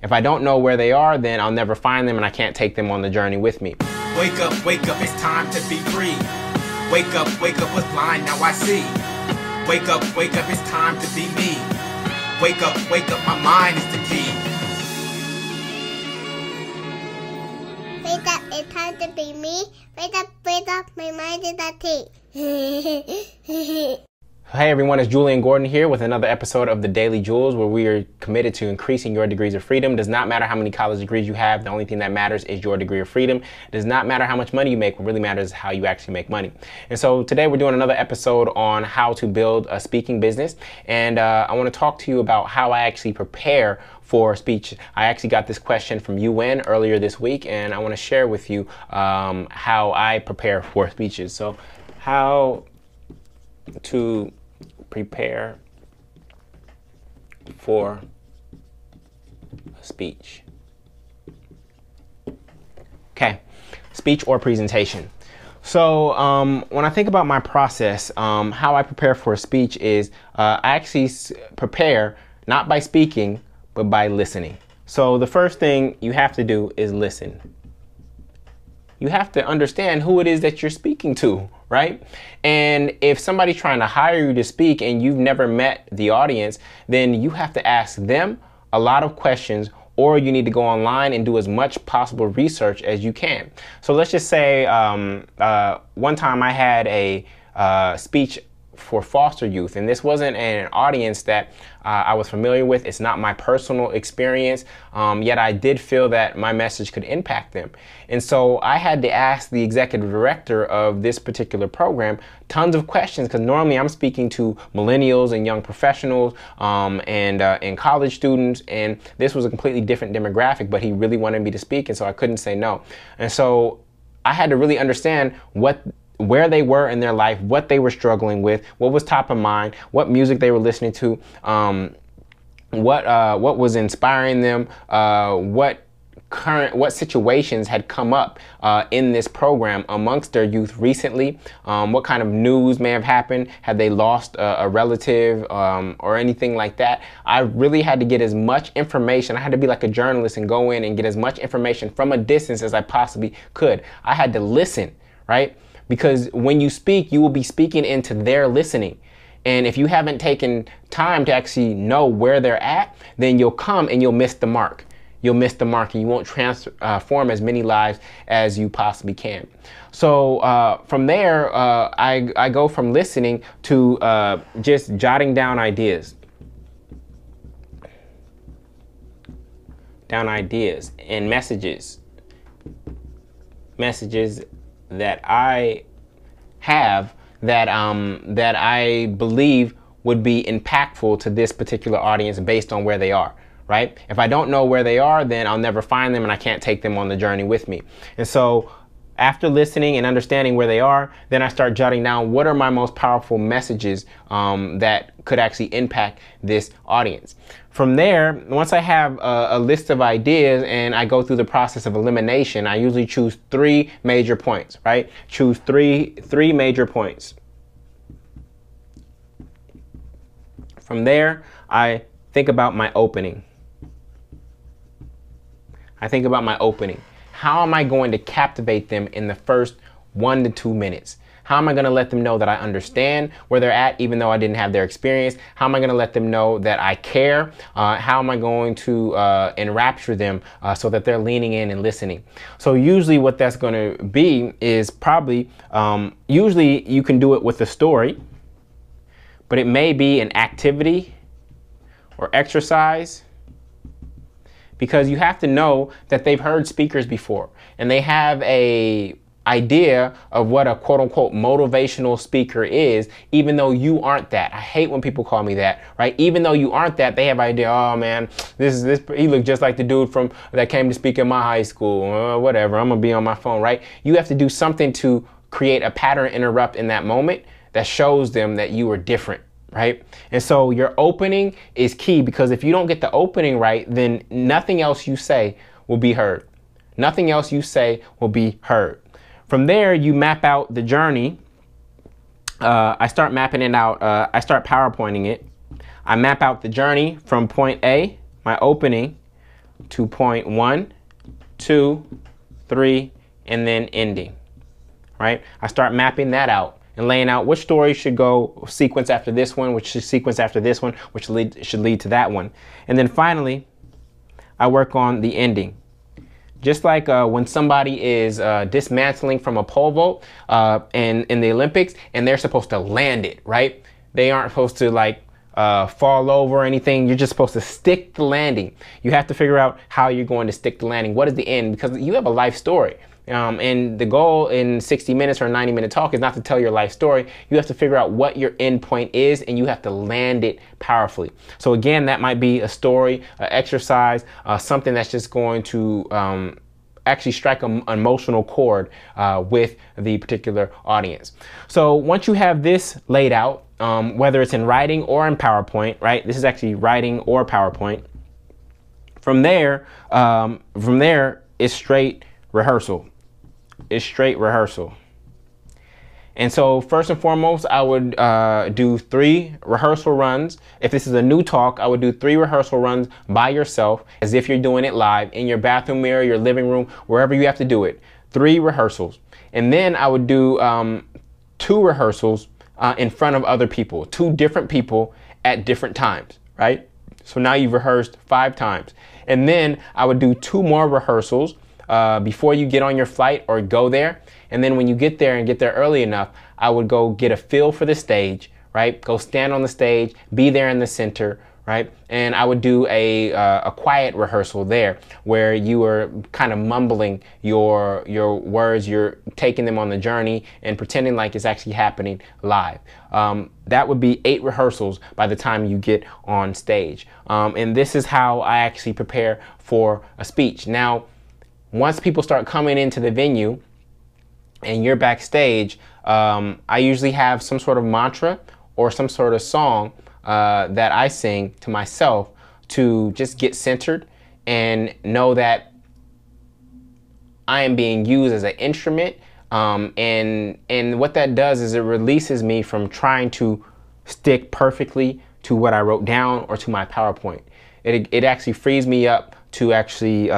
If I don't know where they are, then I'll never find them and I can't take them on the journey with me. Wake up, it's time to be free. Wake up, was blind, now I see. Wake up, it's time to be me. Wake up, my mind is the key. Wake up, it's time to be me. Wake up, my mind is the key. Hey everyone, it's Julian Gordon here with another episode of the Daily Jules, where we are committed to increasing your degrees of freedom. It does not matter how many college degrees you have. The only thing that matters is your degree of freedom. It does not matter how much money you make. What really matters is how you actually make money. And so today we're doing another episode on how to build a speaking business. And I want to talk to you about how I actually prepare for speech. I actually got this question from UN earlier this week, and I want to share with you how I prepare for speeches. So how to prepare for a speech. Okay, speech or presentation. So when I think about my process, how I prepare for a speech is I actually prepare not by speaking, but by listening. So the first thing you have to do is listen. You have to understand who it is that you're speaking to, right? And if somebody's trying to hire you to speak and you've never met the audience, then you have to ask them a lot of questions, or you need to go online and do as much possible research as you can. So let's just say one time I had a speech for foster youth, and this wasn't an audience that I was familiar with. It's not my personal experience, yet I did feel that my message could impact them. And so I had to ask the executive director of this particular program tons of questions, because normally I'm speaking to millennials and young professionals and college students, and this was a completely different demographic, but he really wanted me to speak, and so I couldn't say no. And so I had to really understand where they were in their life, what they were struggling with, what was top of mind, what music they were listening to, what was inspiring them, what situations had come up in this program amongst their youth recently, what kind of news may have happened, had they lost a relative or anything like that. I really had to get as much information. I had to be like a journalist and go in and get as much information from a distance as I possibly could. I had to listen, right? Because when you speak, you will be speaking into their listening. And if you haven't taken time to actually know where they're at, then you'll come and you'll miss the mark. You'll miss the mark and you won't transform as many lives as you possibly can. So from there, I go from listening to just jotting down ideas. And messages that I have that I believe would be impactful to this particular audience based on where they are, right? If I don't know where they are, then I'll never find them and I can't take them on the journey with me. And so after listening and understanding where they are, then I start jotting down what are my most powerful messages that could actually impact this audience. From there, once I have a list of ideas and I go through the process of elimination, I usually choose 3 major points, right? Choose three major points. From there, I think about my opening. How am I going to captivate them in the first 1 to 2 minutes? How am I going to let them know that I understand where they're at, even though I didn't have their experience? How am I going to let them know that I care? How am I going to enrapture them so that they're leaning in and listening? So usually what that's going to be is probably, usually you can do it with a story, but it may be an activity or exercise, because you have to know that they've heard speakers before and they have a idea of what a quote-unquote motivational speaker is, even though you aren't that. I hate when people call me that, right? Even though you aren't that, they have an idea, oh man, he looked just like the dude that came to speak in my high school, whatever, I'm gonna be on my phone, right? You have to do something to create a pattern interrupt in that moment that shows them that you are different, right? And so your opening is key, because if you don't get the opening right, then nothing else you say will be heard. Nothing else you say will be heard. From there, you map out the journey. I start mapping it out. I start PowerPointing it. I map out the journey from point A, my opening, to point 1, 2, 3, and then ending, right? I start mapping that out and laying out which story should go sequence after this one, which should sequence after this one, which should lead to that one. And then finally, I work on the ending. Just like when somebody is dismantling from a pole vault in the Olympics, and they're supposed to land it, right? They aren't supposed to like fall over or anything. You're just supposed to stick the landing. You have to figure out how you're going to stick the landing. What is the end? Because you have a life story. And the goal in 60 minutes or a 90-minute talk is not to tell your life story. You have to figure out what your end point is, and you have to land it powerfully. So again, that might be a story, an exercise, something that's just going to actually strike an emotional chord with the particular audience. So once you have this laid out, whether it's in writing or in PowerPoint, right? This is actually writing or PowerPoint. From there it's straight rehearsal. It's straight rehearsal. And so first and foremost, I would do 3 rehearsal runs. If this is a new talk, I would do 3 rehearsal runs by yourself, as if you're doing it live in your bathroom mirror, your living room, wherever you have to do it. 3 rehearsals. And then I would do 2 rehearsals in front of other people, 2 different people at different times, right? So now you've rehearsed 5 times. And then I would do 2 more rehearsals before you get on your flight or go there. And then when you get there and get there early enough, I would go get a feel for the stage, right? Go stand on the stage, be there in the center, right? And I would do a quiet rehearsal there where you are kind of mumbling your words, you're taking them on the journey and pretending like it's actually happening live. That would be 8 rehearsals by the time you get on stage. And this is how I actually prepare for a speech. Now, once people start coming into the venue and you're backstage, I usually have some sort of mantra or some sort of song that I sing to myself to just get centered and know that I am being used as an instrument. And what that does is it releases me from trying to stick perfectly to what I wrote down or to my PowerPoint. It actually frees me up to actually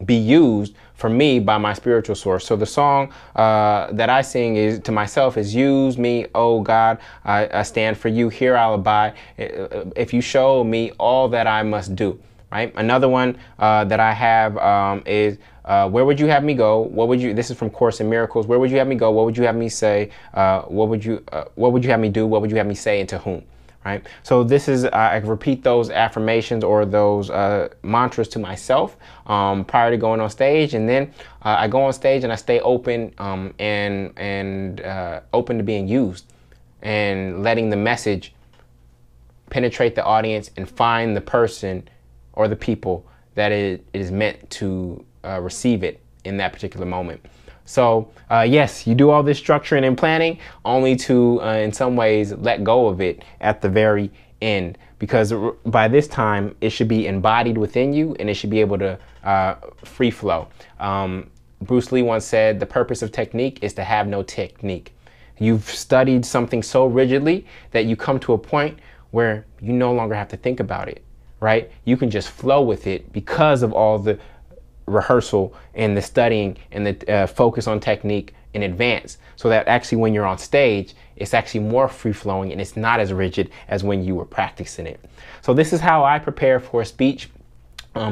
be used for me by my spiritual source. So the song that I sing is to myself is, use me, oh God, I stand for you, here I'll abide, if you show me all that I must do, right? Another one that I have is, where would you have me go? What would you, this is from Course in Miracles, where would you have me go? What would you have me say? What would you have me do? What would you have me say, and to whom? Right? So this is, I repeat those affirmations or those mantras to myself prior to going on stage, and then I go on stage and I stay open and open to being used and letting the message penetrate the audience and find the person or the people that it is meant to receive it in that particular moment. So yes, you do all this structuring and planning only to, in some ways, let go of it at the very end, because by this time it should be embodied within you and it should be able to free flow. Bruce Lee once said, the purpose of technique is to have no technique. You've studied something so rigidly that you come to a point where you no longer have to think about it, right? You can just flow with it because of all the rehearsal and the studying and the focus on technique in advance, so that actually when you're on stage, it's actually more free-flowing and it's not as rigid as when you were practicing it. So this is how I prepare for a speech.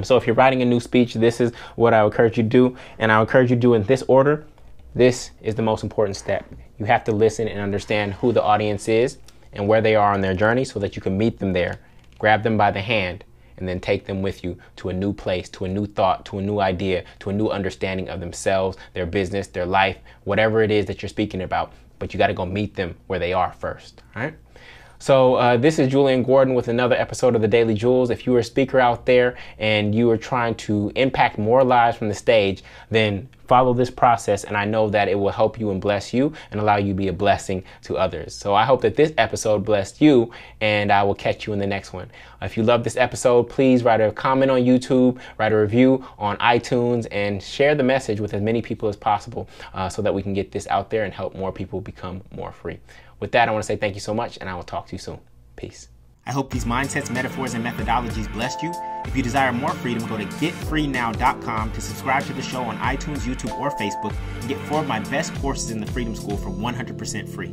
So if you're writing a new speech, this is what I would encourage you to do, and I would encourage you to do in this order. This is the most important step. You have to listen and understand who the audience is and where they are on their journey so that you can meet them there, grab them by the hand, and then take them with you to a new place, to a new thought, to a new idea, to a new understanding of themselves, their business, their life, whatever it is that you're speaking about. But you got to go meet them where they are first, all right? So this is Julian Gordon with another episode of the Daily Jules. If you are a speaker out there and you are trying to impact more lives from the stage, then follow this process, and I know that it will help you and bless you and allow you to be a blessing to others. So I hope that this episode blessed you, and I will catch you in the next one. If you love this episode, please write a comment on YouTube, write a review on iTunes, and share the message with as many people as possible so that we can get this out there and help more people become more free. With that, I want to say thank you so much, and I will talk to you soon. Peace. I hope these mindsets, metaphors, and methodologies blessed you. If you desire more freedom, go to getfreenow.com to subscribe to the show on iTunes, YouTube, or Facebook, and get 4 of my best courses in the Freedom School for 100% free.